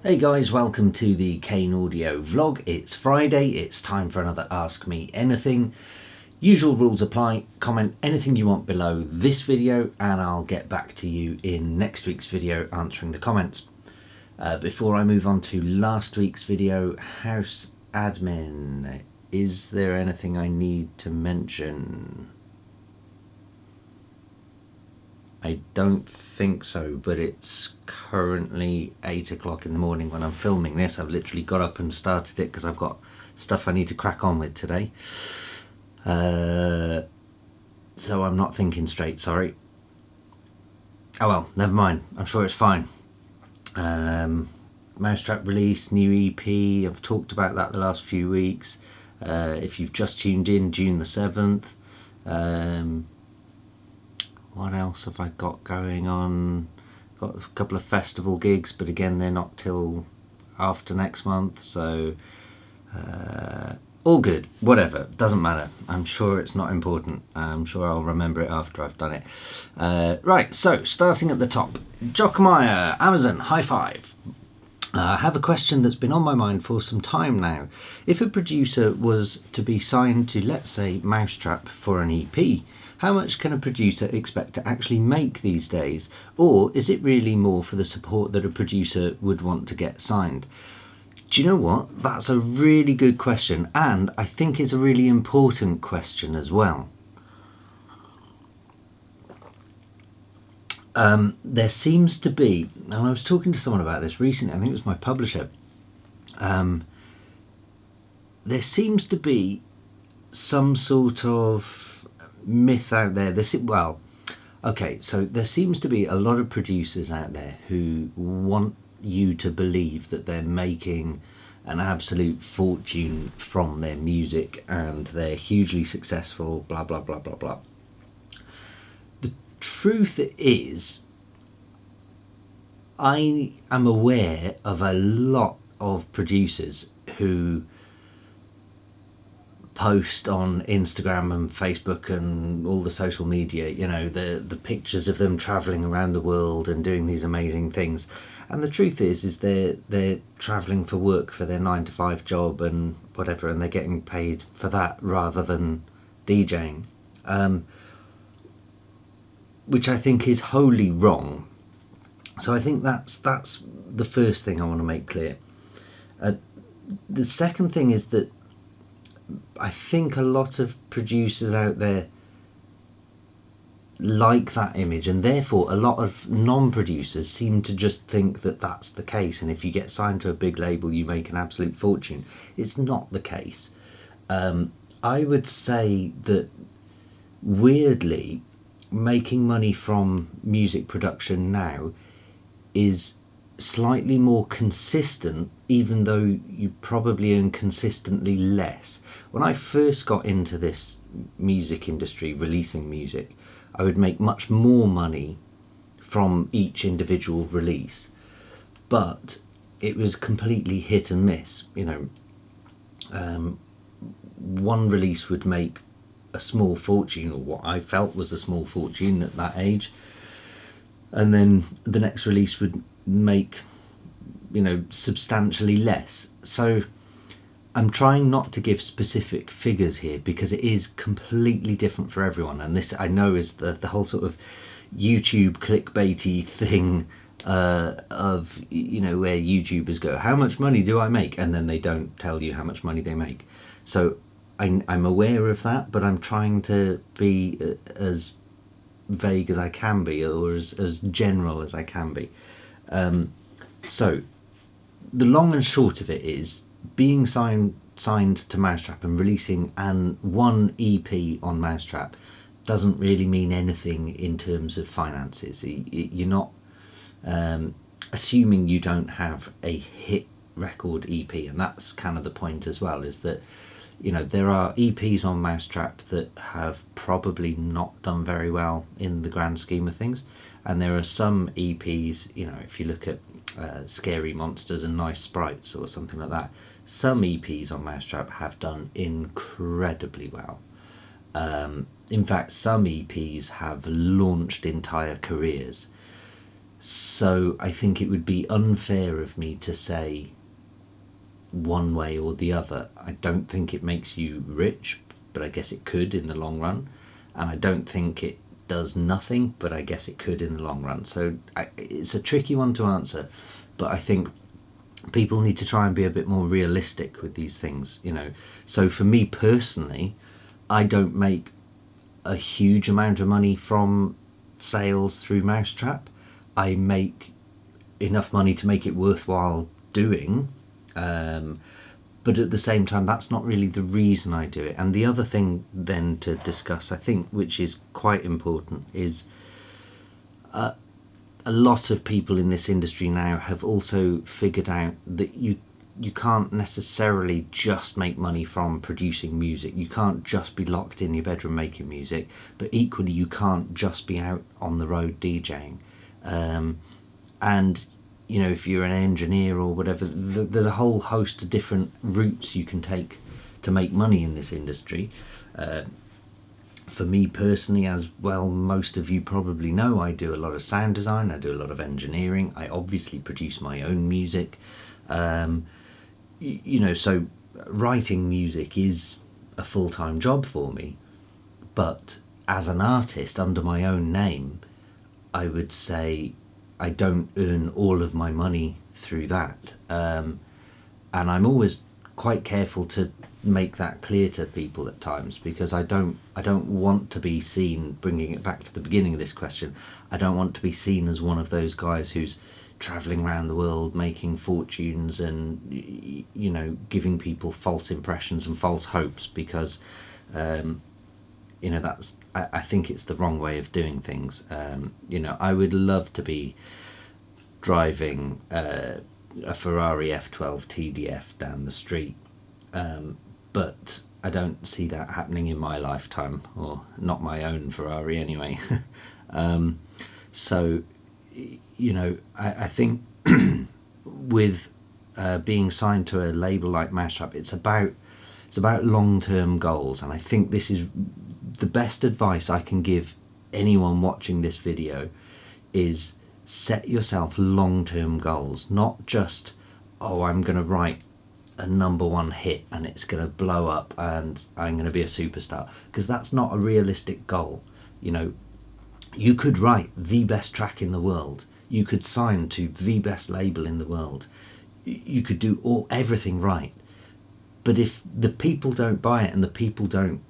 Hey guys, welcome to the Kane audio vlog. It's Friday, it's time for another Ask Me Anything. Usual rules apply, comment anything you want below this video and I'll get back to you in next week's video answering the comments. Before I move on to last week's video, house admin, is there anything I need to mention? I don't think so, but it's currently 8 o'clock in the morning when I'm filming this. I've literally got up and started it because I've got stuff I need to crack on with today. So I'm not thinking straight, sorry. Oh well, never mind. I'm sure it's fine. Mousetrap release, new EP. I've talked about that the last few weeks. If you've just tuned in, June the 7th. What else have I got going on? Got a couple of festival gigs, but again they're not till after next month, so all good, whatever, doesn't matter. I'm sure it's not important. I'm sure I'll remember it after I've done it. Right, so starting at the top, Jockmeyer, Amazon, high five. I have a question that's been on my mind for some time now. If a producer was to be signed to, let's say, Mousetrap for an EP, how much can a producer expect to actually make these days? Or is it really more for the support that a producer would want to get signed? Do you know what? That's a really good question, and I think it's a really important question as well. There seems to be, and I was talking to someone about this recently, I think it was my publisher, there seems to be some sort of myth out there. So there seems to be a lot of producers out there who want you to believe that they're making an absolute fortune from their music and they're hugely successful, blah blah blah blah blah. The truth is, I am aware of a lot of producers who post on Instagram and Facebook and all the social media, you know, the pictures of them traveling around the world and doing these amazing things. And the truth is they're traveling for work for their 9-to-5 job and whatever, and they're getting paid for that rather than DJing, which I think is wholly wrong. So I think that's the first thing I want to make clear. The second thing is that I think a lot of producers out there like that image, and therefore a lot of non-producers seem to just think that that's the case, and if you get signed to a big label you make an absolute fortune. It's not the case. I would say that weirdly making money from music production now is slightly more consistent, even though you probably earn consistently less. When I first got into this music industry, releasing music, I would make much more money from each individual release, but it was completely hit and miss. You know, one release would make a small fortune, or what I felt was a small fortune at that age, and then the next release would make, you know, substantially less. So I'm trying not to give specific figures here because it is completely different for everyone, and this I know is the whole sort of YouTube clickbaity thing of, you know, where YouTubers go, how much money do I make, and then they don't tell you how much money they make. So I'm aware of that, but I'm trying to be as vague as I can be, or as general as I can be. So the long and short of it is, being signed to Mousetrap and releasing one EP on Mousetrap doesn't really mean anything in terms of finances. You're not assuming you don't have a hit record EP, and that's kind of the point as well, is that, you know, there are EPs on Mousetrap that have probably not done very well in the grand scheme of things, and there are some EPs, you know, if you look at Scary Monsters and Nice Sprites or something like that, some EPs on Mousetrap have done incredibly well. In fact, some EPs have launched entire careers. So I think it would be unfair of me to say one way or the other. I don't think it makes you rich, but I guess it could in the long run. And I don't think it does nothing, but I guess it could in the long run. So it's a tricky one to answer, but I think people need to try and be a bit more realistic with these things, you know. So for me personally, I don't make a huge amount of money from sales through Mousetrap. I make enough money to make it worthwhile doing, but at the same time, that's not really the reason I do it. And the other thing then to discuss, I think, which is quite important, is a lot of people in this industry now have also figured out that you can't necessarily just make money from producing music. You can't just be locked in your bedroom making music, but equally you can't just be out on the road DJing. And you know, if you're an engineer or whatever, there's a whole host of different routes you can take to make money in this industry. For me personally, as well, most of you probably know, I do a lot of sound design, I do a lot of engineering, I obviously produce my own music. You know, so writing music is a full-time job for me, but as an artist under my own name, I would say I don't earn all of my money through that. And I'm always quite careful to make that clear to people at times, because I don't want to be seen, bringing it back to the beginning of this question, I don't want to be seen as one of those guys who's traveling around the world making fortunes and, you know, giving people false impressions and false hopes, because you know, that's, I think it's the wrong way of doing things. You know, I would love to be driving a Ferrari F12 TDF down the street, but I don't see that happening in my lifetime, or not my own Ferrari anyway. So, you know, I think with being signed to a label like Mousetrap, it's about long-term goals, and I think this is the best advice I can give anyone watching this video, is set yourself long-term goals, not just, oh, I'm going to write a #1 hit and it's going to blow up and I'm going to be a superstar, because that's not a realistic goal. You know, you could write the best track in the world, you could sign to the best label in the world, you could do everything right, but if the people don't buy it and the people don't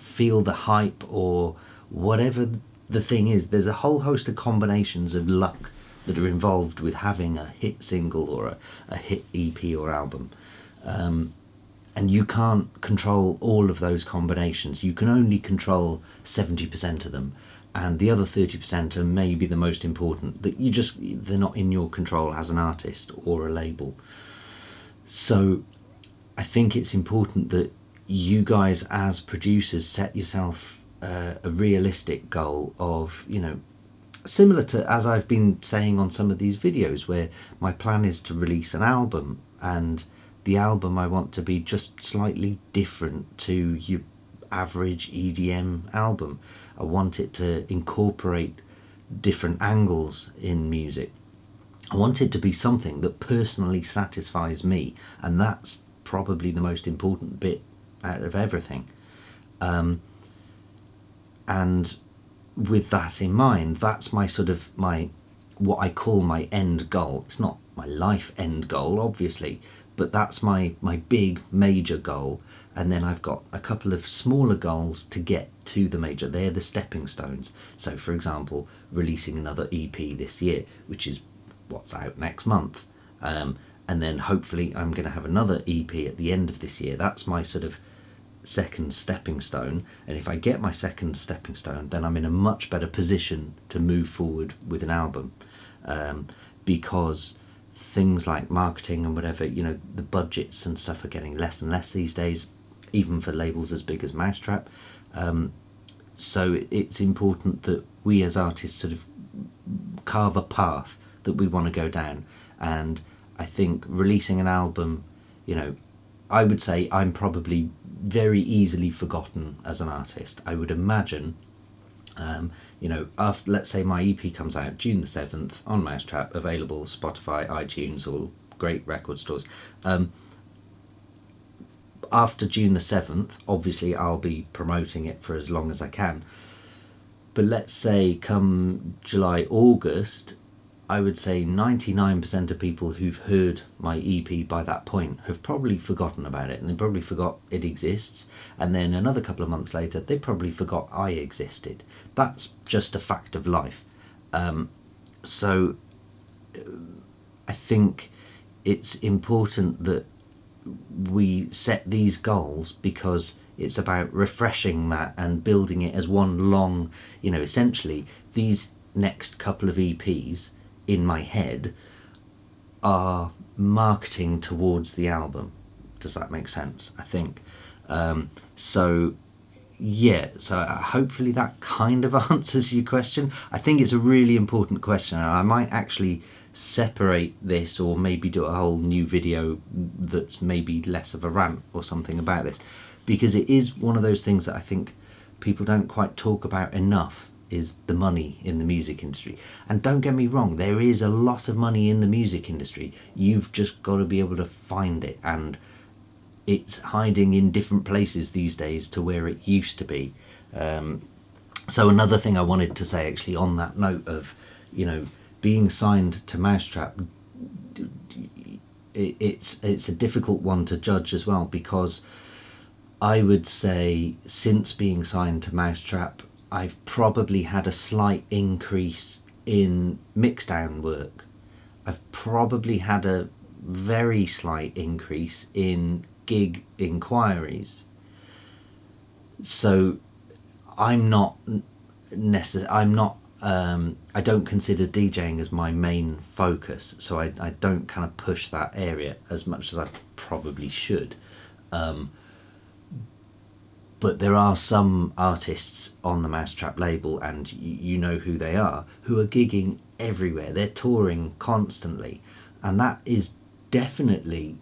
feel the hype or whatever the thing is, there's a whole host of combinations of luck that are involved with having a hit single or a hit EP or album, and you can't control all of those combinations. You can only control 70% of them, and the other 30% are maybe the most important, that they're not in your control as an artist or a label. So I think it's important that you guys as producers set yourself a realistic goal of, you know, similar to as I've been saying on some of these videos, where my plan is to release an album, and the album I want to be just slightly different to your average EDM album. I want it to incorporate different angles in music. I want it to be something that personally satisfies me, and that's probably the most important bit out of everything. And with that in mind, that's my what I call my end goal. It's not my life end goal, obviously, but that's my big major goal. And then I've got a couple of smaller goals to get to the major. They're the stepping stones. So for example, releasing another EP this year, which is what's out next month. And then hopefully I'm going to have another EP at the end of this year. That's my sort of second stepping stone, and if I get my second stepping stone, then I'm in a much better position to move forward with an album, because things like marketing and whatever, you know, the budgets and stuff are getting less and less these days, even for labels as big as Mousetrap. So it's important that we as artists sort of carve a path that we want to go down, and I think releasing an album, you know, I would say I'm probably very easily forgotten as an artist. I would imagine after, let's say my EP comes out June the 7th on Mousetrap, available Spotify, iTunes, all great record stores. After June the 7th, obviously I'll be promoting it for as long as I can. But let's say come July, August, I would say 99% of people who've heard my EP by that point have probably forgotten about it, and they probably forgot it exists. And then another couple of months later, they probably forgot I existed. That's just a fact of life. So I think it's important that we set these goals, because it's about refreshing that and building it as one long, essentially these next couple of EPs in my head are marketing towards the album. Does that make sense? I think. So hopefully that kind of answers your question. I think it's a really important question, and I might actually separate this, or maybe do a whole new video that's maybe less of a rant or something about this, because it is one of those things that I think people don't quite talk about enough, is the money in the music industry. And don't get me wrong, there is a lot of money in the music industry. You've just got to be able to find it, and it's hiding in different places these days to where it used to be. So another thing I wanted to say, actually, on that note of being signed to Mousetrap, it's a difficult one to judge as well, because I would say since being signed to Mousetrap, I've probably had a slight increase in mixdown work. I've probably had a very slight increase in gig inquiries. So I don't consider DJing as my main focus, so I don't kind of push that area as much as I probably should. But there are some artists on the Mousetrap label, and you know who they are, who are gigging everywhere. They're touring constantly, and that is definitely,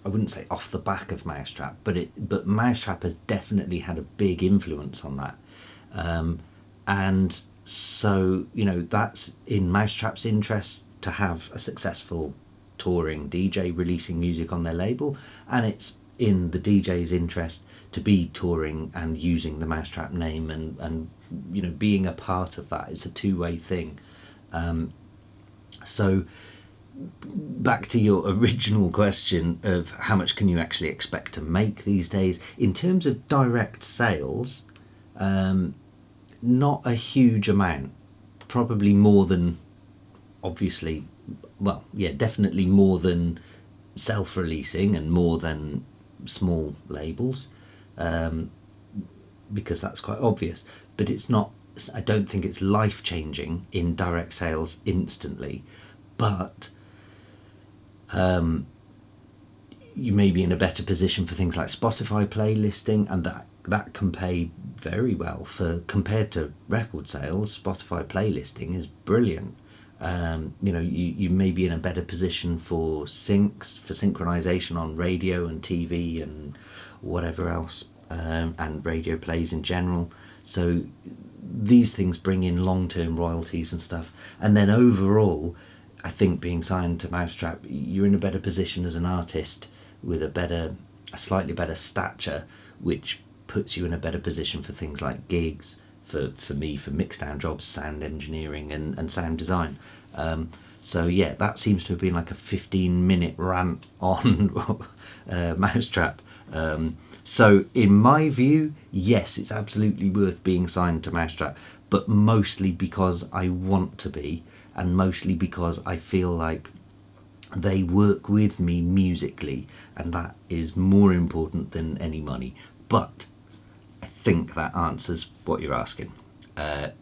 I wouldn't say off the back of Mousetrap, but Mousetrap has definitely had a big influence on that. And so, that's in Mousetrap's interest to have a successful touring DJ releasing music on their label, and it's in the DJ's interest to be touring and using the Mousetrap name, and being a part of that. It's a two-way thing. So back to your original question of how much can you actually expect to make these days in terms of direct sales, not a huge amount, probably more than, obviously, definitely more than self-releasing and more than small labels, because that's quite obvious, but it's not, I don't think it's life-changing in direct sales instantly, but you may be in a better position for things like Spotify playlisting, and that can pay very well compared to record sales. Spotify playlisting is brilliant. You may be in a better position for syncs, for synchronization on radio and TV and whatever else, and radio plays in general. So these things bring in long-term royalties and stuff. And then overall, I think being signed to Mousetrap, you're in a better position as an artist with a slightly better stature, which puts you in a better position for things like gigs, for me, for mixdown jobs, sound engineering and sound design. So yeah, that seems to have been like a 15-minute rant on Mousetrap. So in my view, yes, it's absolutely worth being signed to Mousetrap, but mostly because I want to be, and mostly because I feel like they work with me musically, and that is more important than any money. But I think that answers what you're asking.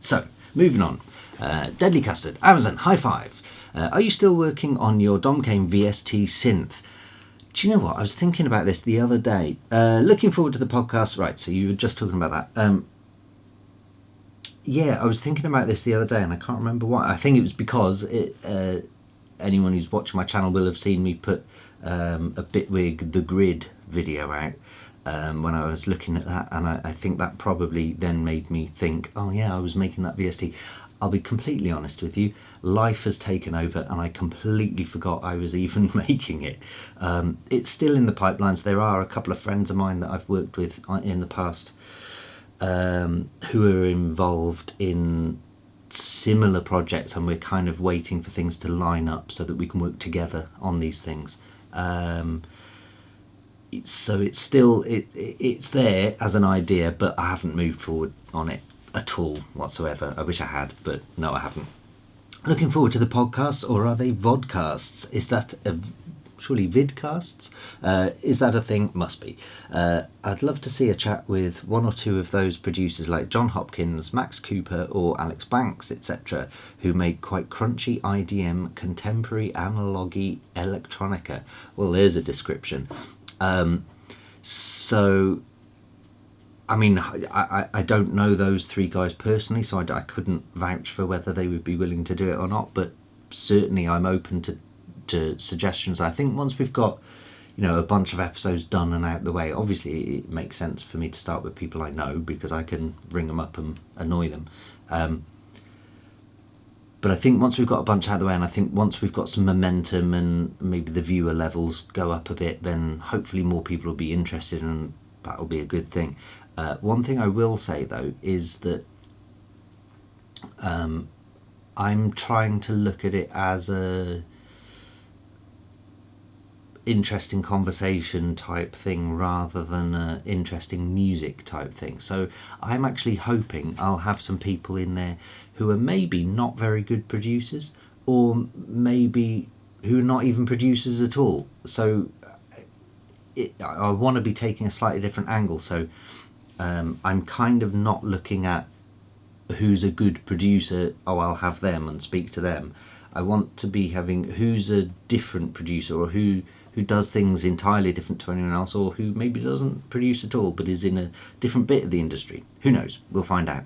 So moving on. Deadly Custard, Amazon, high five. Are you still working on your Kane VST synth? Do you know what? I was thinking about this the other day. Looking forward to the podcast. Right, so you were just talking about that. Yeah, I was thinking about this the other day, and I can't remember why. I think it was because anyone who's watching my channel will have seen me put a Bitwig The Grid video out. when I was looking at that, and I think that probably then made me think, oh yeah, I was making that VST. I'll be completely honest with you, life has taken over and I completely forgot I was even making it. It's still in the pipelines. There are a couple of friends of mine that I've worked with in the past who are involved in similar projects, and we're kind of waiting for things to line up so that we can work together on these things. So it's still it's there as an idea, but I haven't moved forward on it at all whatsoever. I wish I had, but no, I haven't. Looking forward to the podcasts, or are they vodcasts? Is that surely vidcasts? Is that a thing? Must be. I'd love to see a chat with one or two of those producers like John Hopkins, Max Cooper or Alex Banks, etc., who make quite crunchy IDM, contemporary analogue electronica. Well, there's a description. So I mean, I don't know those three guys personally, so I couldn't vouch for whether they would be willing to do it or not, but certainly I'm open to suggestions. I think once we've got, a bunch of episodes done and out the way, obviously it makes sense for me to start with people I know, because I can ring them up and annoy them. But I think once we've got a bunch out of the way, and I think once we've got some momentum and maybe the viewer levels go up a bit, then hopefully more people will be interested, and that'll be a good thing. One thing I will say though is that I'm trying to look at it as a interesting conversation type thing rather than a interesting music type thing. So I'm actually hoping I'll have some people in there who are maybe not very good producers, or maybe who are not even producers at all. So I want to be taking a slightly different angle. So I'm kind of not looking at who's a good producer, I'll have them and speak to them. I want to be having who's a different producer, or who does things entirely different to anyone else, or who maybe doesn't produce at all but is in a different bit of the industry. Who knows? We'll find out.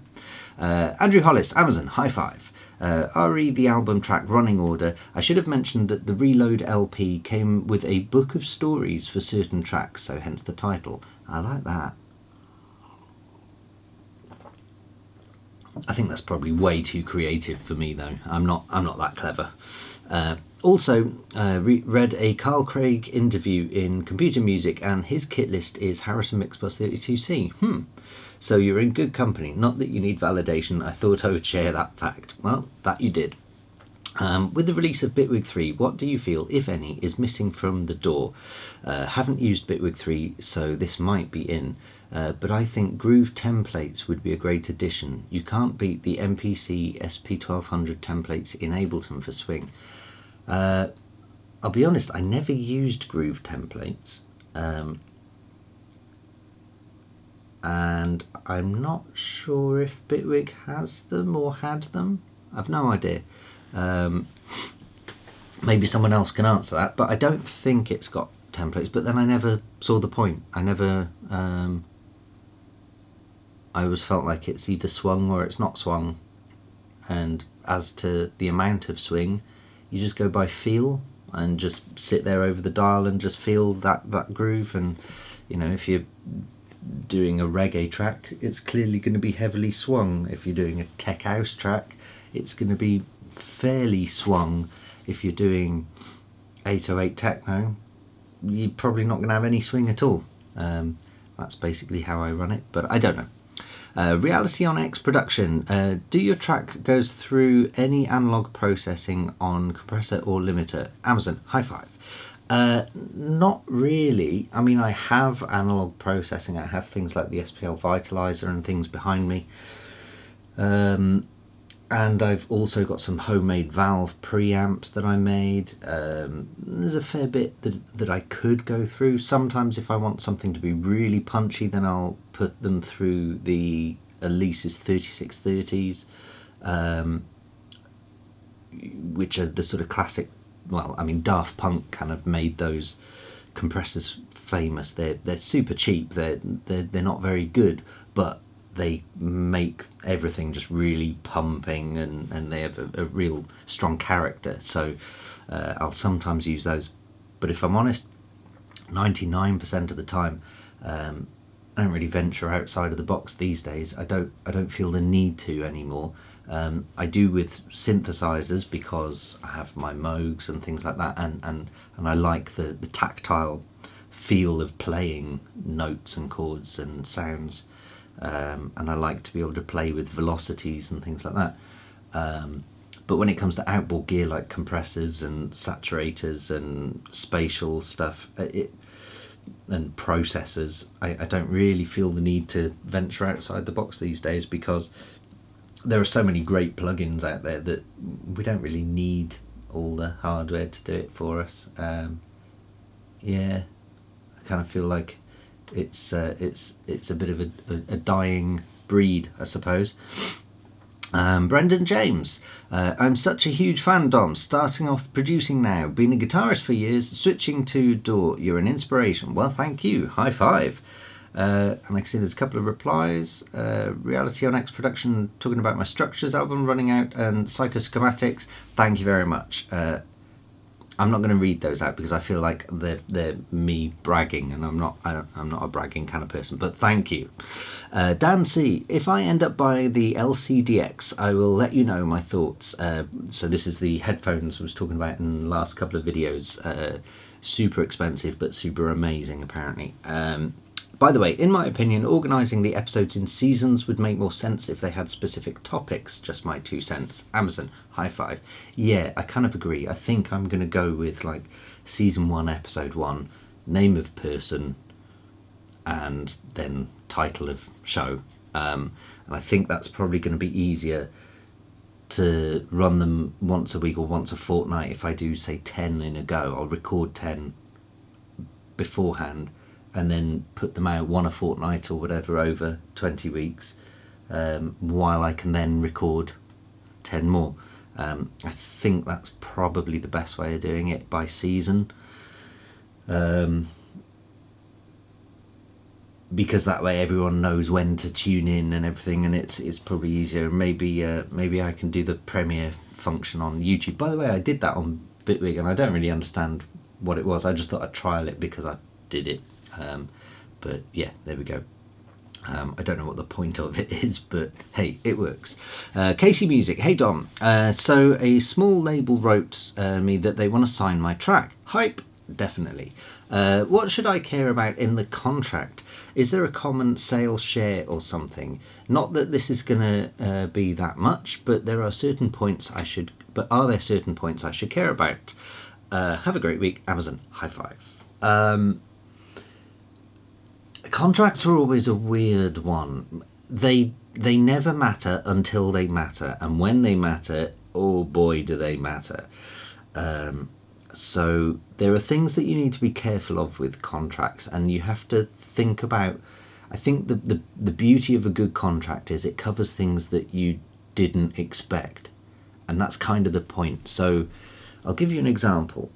Andrew Hollis, Amazon, high five. RE the album track running order. I should have mentioned that the Reload LP came with a book of stories for certain tracks, so hence the title. I like that. I think that's probably way too creative for me though. I'm not that clever. Also, read a Carl Craig interview in Computer Music, and his kit list is Harrison Mixbus 32C. So you're in good company. Not that you need validation. I thought I would share that fact. Well, that you did. With the release of Bitwig 3, what do you feel, if any, is missing from the door? Haven't used Bitwig 3, so this might be in. But I think Groove templates would be a great addition. You can't beat the MPC SP1200 templates in Ableton for Swing. I'll be honest, I never used Groove templates. And I'm not sure if Bitwig has them or had them. I've no idea. Maybe someone else can answer that, but I don't think it's got templates. But then I never saw the point. I always felt like it's either swung or it's not swung. And as to the amount of swing, you just go by feel and just sit there over the dial and just feel that groove. And if you're doing a reggae track, it's clearly going to be heavily swung. If you're doing a tech house track, it's going to be fairly swung. If you're doing 808 techno, you're probably not going to have any swing at all. That's basically how I run it, but I don't know. Reality on X production. Do your track goes through any analog processing on compressor or limiter? Amazon, high five. Not really. I mean, I have analog processing. I have things like the SPL Vitalizer and things behind me. And I've also got some homemade valve preamps that I made. There's a fair bit that I could go through. Sometimes if I want something to be really punchy, then I'll put them through the Elise's 3630s, which are the sort of classic, well, I mean, Daft Punk kind of made those compressors famous. They're super cheap. They're not very good, but they make everything just really pumping, and they have a real strong character. So I'll sometimes use those. But if I'm honest, 99% of the time, I don't really venture outside of the box these days. I don't feel the need to anymore. I do with synthesizers because I have my Moogs and things like that, and I like the tactile feel of playing notes and chords and sounds, and I like to be able to play with velocities and things like that. But when it comes to outboard gear like compressors and saturators and spatial stuff, and processors, I don't really feel the need to venture outside the box these days, because there are so many great plugins out there that we don't really need all the hardware to do it for us. Yeah, I kind of feel like it's a bit of a dying breed, I suppose. Brendan James, I'm such a huge fan, Dom. Starting off producing now, been a guitarist for years, switching to DAW. You're an inspiration. Well, thank you. High five. And I can see there's a couple of replies. Reality on X Production talking about my Structures album running out, and Psychoschematics. Thank you very much. I'm not going to read those out because I feel like they're me bragging, and I'm not a bragging kind of person. But thank you, Dan C. If I end up buying the LCDX, I will let you know my thoughts. So this is the headphones I was talking about in the last couple of videos. Super expensive, but super amazing apparently. By the way, in my opinion, organising the episodes in seasons would make more sense if they had specific topics. Just my 2 cents. Amazon, high five. Yeah, I kind of agree. I think I'm going to go with like season 1, episode 1, name of person, and then title of show. And I think that's probably going to be easier to run them once a week or once a fortnight. If I do, say, 10 in a go, I'll record 10 beforehand, and then put them out one a fortnight or whatever over 20 weeks, while I can then record 10 more. I think that's probably the best way of doing it, by season, because that way everyone knows when to tune in and everything, and it's probably easier. Maybe I can do the premiere function on YouTube. By the way, I did that on Bitwig, and I don't really understand what it was. I just thought I'd trial it because I did it. But yeah, there we go. I don't know what the point of it is, but hey, it works. Casey Music, hey Dom. So a small label wrote me that they want to sign my track. Hype, definitely. What should I care about in the contract? Is there a common sales share or something? Not that this is going to be that much, but there are certain points I should. But are there certain points I should care about? Have a great week, Amazon. High five. Contracts are always a weird one. They never matter until they matter, and when they matter, oh boy, do they matter. So there are things that you need to be careful of with contracts, and you have to think about. I think the beauty of a good contract is it covers things that you didn't expect, and that's kind of the point. So I'll give you an example.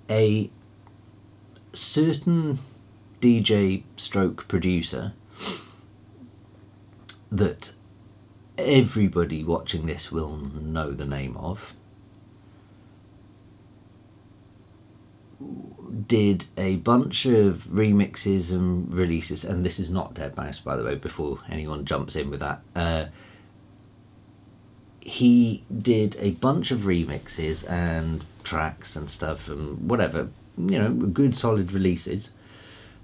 A certain DJ stroke producer that everybody watching this will know the name of did a bunch of remixes and releases, and this is not Deadmau5, by the way, before anyone jumps in with that. He did a bunch of remixes and tracks and stuff and whatever, good solid releases.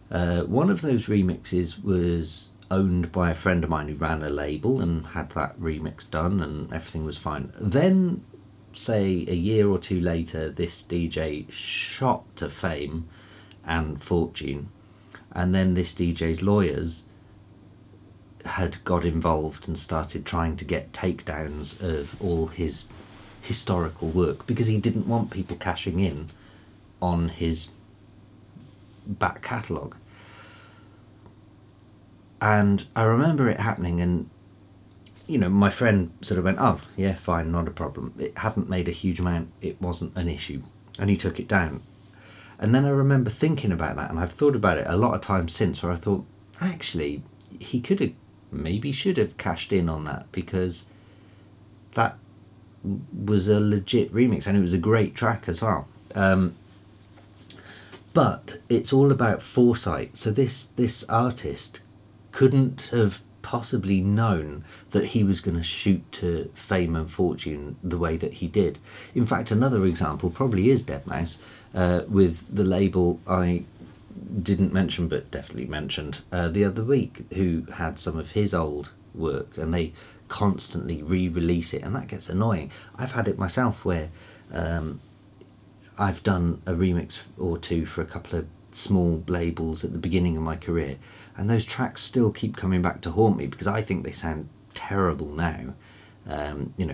One of those remixes was owned by a friend of mine who ran a label and had that remix done, and everything was fine. Then, say a year or two later, this DJ shot to fame and fortune, and then this DJ's lawyers had got involved and started trying to get takedowns of all his historical work, because he didn't want people cashing in on his back catalogue. And I remember it happening, and my friend sort of went, oh yeah, fine, not a problem. It hadn't made a huge amount, it wasn't an issue, and he took it down. And then I remember thinking about that, and I've thought about it a lot of times since, where I thought, actually, he should have cashed in on that, because that was a legit remix, and it was a great track as well. But it's all about foresight. So this artist couldn't have possibly known that he was going to shoot to fame and fortune the way that he did. In fact, another example probably is deadmau5, with the label I didn't mention but definitely mentioned the other week, who had some of his old work and they constantly re-release it, and that gets annoying. I've had it myself where I've done a remix or two for a couple of small labels at the beginning of my career, and those tracks still keep coming back to haunt me because I think they sound terrible now.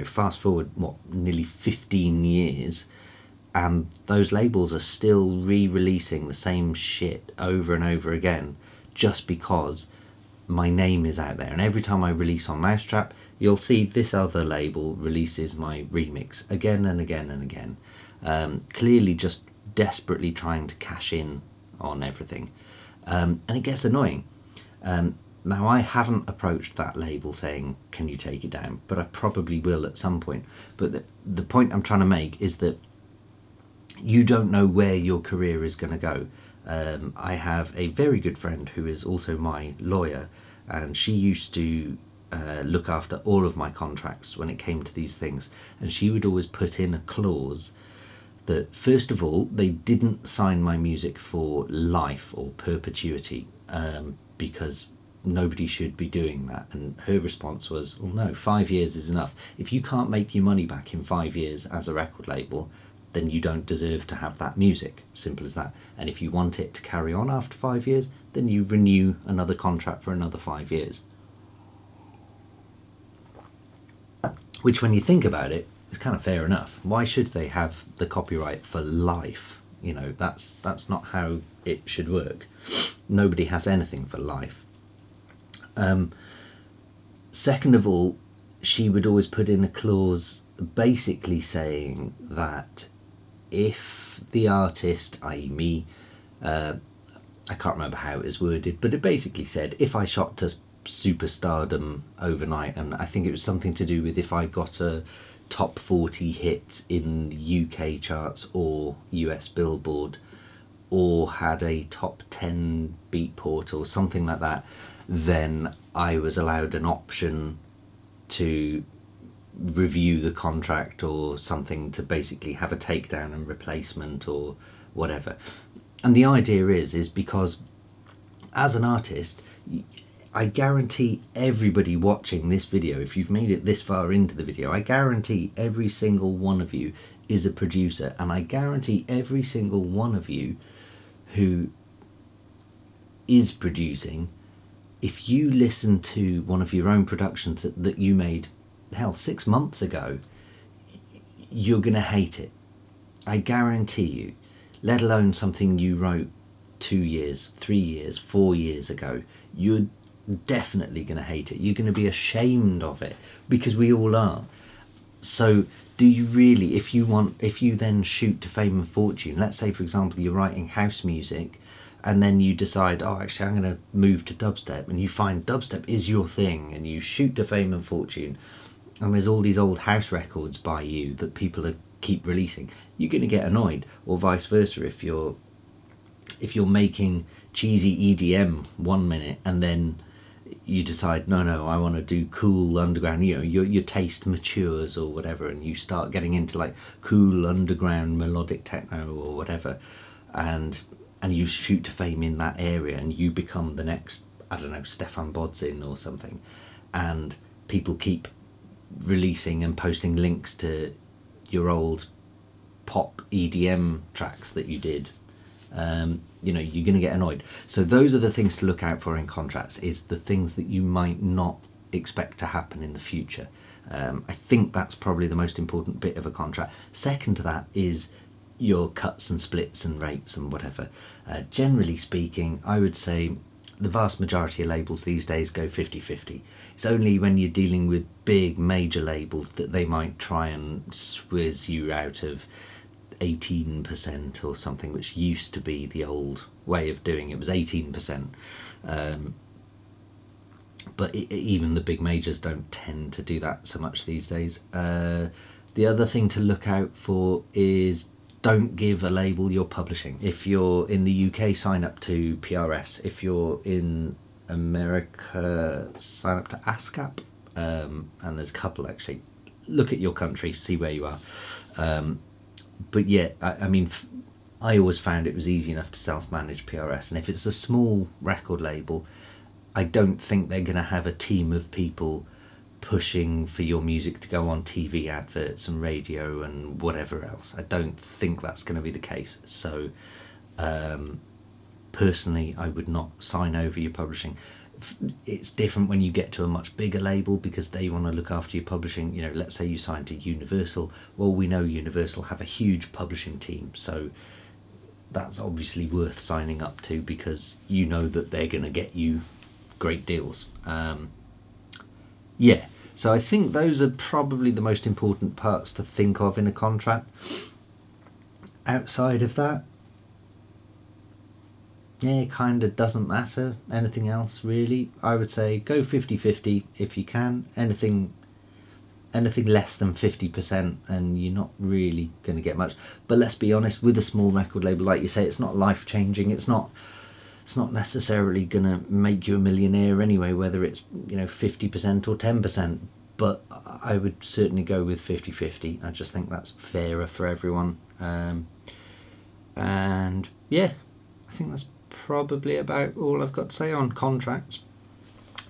Fast forward nearly 15 years, and those labels are still re-releasing the same shit over and over again just because my name is out there. And every time I release on Mousetrap, you'll see this other label releases my remix again and again and again. Clearly just desperately trying to cash in on everything. And it gets annoying. Now, I haven't approached that label saying, can you take it down? But I probably will at some point. But the point I'm trying to make is that you don't know where your career is going to go. I have a very good friend who is also my lawyer, and she used to look after all of my contracts when it came to these things. And she would always put in a clause that, first of all, they didn't sign my music for life or perpetuity, because nobody should be doing that. And her response was, well, no, 5 years is enough. If you can't make your money back in 5 years as a record label, then you don't deserve to have that music. Simple as that. And if you want it to carry on after 5 years, then you renew another contract for another 5 years. Which, when you think about it, is kind of fair enough. Why should they have the copyright for life? That's not how it should work. Nobody has anything for life. Second of all, she would always put in a clause basically saying that if the artist, i.e. me, I can't remember how it was worded, but it basically said if I shot to superstardom overnight, and I think it was something to do with if I got a top 40 hit in the UK charts or US Billboard, or had a top 10 Beatport or something like that, then I was allowed an option to review the contract or something, to basically have a takedown and replacement or whatever. And the idea is because as an artist, I guarantee everybody watching this video, if you've made it this far into the video, I guarantee every single one of you is a producer, and I guarantee every single one of you who is producing, if you listen to one of your own productions that you made, 6 months ago, you're going to hate it. I guarantee you. Let alone something you wrote 2 years, 3 years, 4 years ago. You're definitely going to hate it. You're going to be ashamed of it, because we all are. So do you really, if you then shoot to fame and fortune, let's say for example you're writing house music, and then you decide, oh, actually I'm going to move to dubstep, and you find dubstep is your thing, and you shoot to fame and fortune, and there's all these old house records by you that people keep releasing, you're going to get annoyed. Or vice versa, if you're making cheesy EDM 1 minute and then you decide, no, I want to do cool underground, your taste matures or whatever, and you start getting into like cool underground melodic techno or whatever, and you shoot to fame in that area, and you become the next, I don't know, Stefan Bodzin or something, and people keep releasing and posting links to your old pop EDM tracks that you did, you're going to get annoyed. So those are the things to look out for in contracts, is the things that you might not expect to happen in the future. I think that's probably the most important bit of a contract. Second to that is your cuts and splits and rates and whatever. Generally speaking, I would say the vast majority of labels these days go 50-50. It's only when you're dealing with big major labels that they might try and swizz you out of 18% or something, which used to be the old way of doing it, was 18%. But even the big majors don't tend to do that so much these days. The other thing to look out for is don't give a label you're publishing. If you're in the UK, sign up to PRS. If you're in America, sign up to ASCAP. And there's a couple actually. Look at your country, see where you are. But yeah, I mean, I always found it was easy enough to self-manage PRS, and if it's a small record label, I don't think they're going to have a team of people pushing for your music to go on TV adverts and radio and whatever else. I don't think that's going to be the case. So personally, I would not sign over your publishing. It's different when you get to a much bigger label, because they want to look after your publishing. You know, let's say you sign to Universal. Well, we know Universal have a huge publishing team, so that's obviously worth signing up to, because you know that they're going to get you great deals. Yeah, so I think those are probably the most important parts to think of in a contract. Outside of that, yeah, it kind of doesn't matter anything else really. I would say go 50-50 if you can. Anything less than 50% and you're not really going to get much. But let's be honest, with a small record label, like you say, it's not life changing. It's not necessarily going to make you a millionaire anyway, whether it's 50% or 10%. But I would certainly go with 50-50. I just think that's fairer for everyone. And yeah, I think that's probably about all I've got to say on contracts.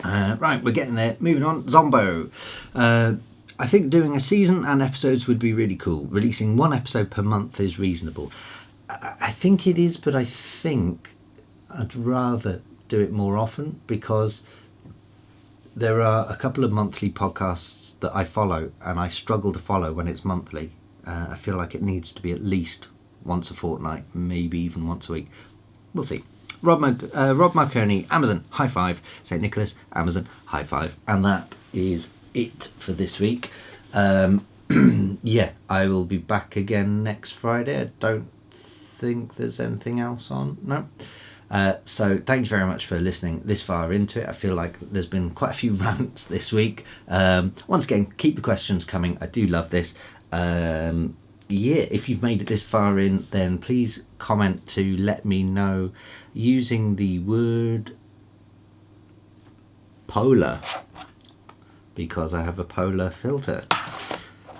Right, we're getting there. Moving on, Zombo. I think doing a season and episodes would be really cool. Releasing one episode per month is reasonable. I think it is, but I think I'd rather do it more often, because there are a couple of monthly podcasts that I follow and I struggle to follow when it's monthly. I feel like it needs to be at least once a fortnight, maybe even once a week. We'll see. Rob Marconi, Amazon, high five. St. Nicholas, Amazon, high five. And that is it for this week. Yeah, I will be back again next Friday. I don't think there's anything else on. No. So thank you very much for listening this far into it. I feel like there's been quite a few rants this week. Once again, keep the questions coming. I do love this. Yeah, if you've made it this far in, then please comment to let me know using the word polar, because I have a polar filter.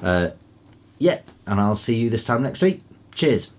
Yeah, and I'll see you this time next week. Cheers.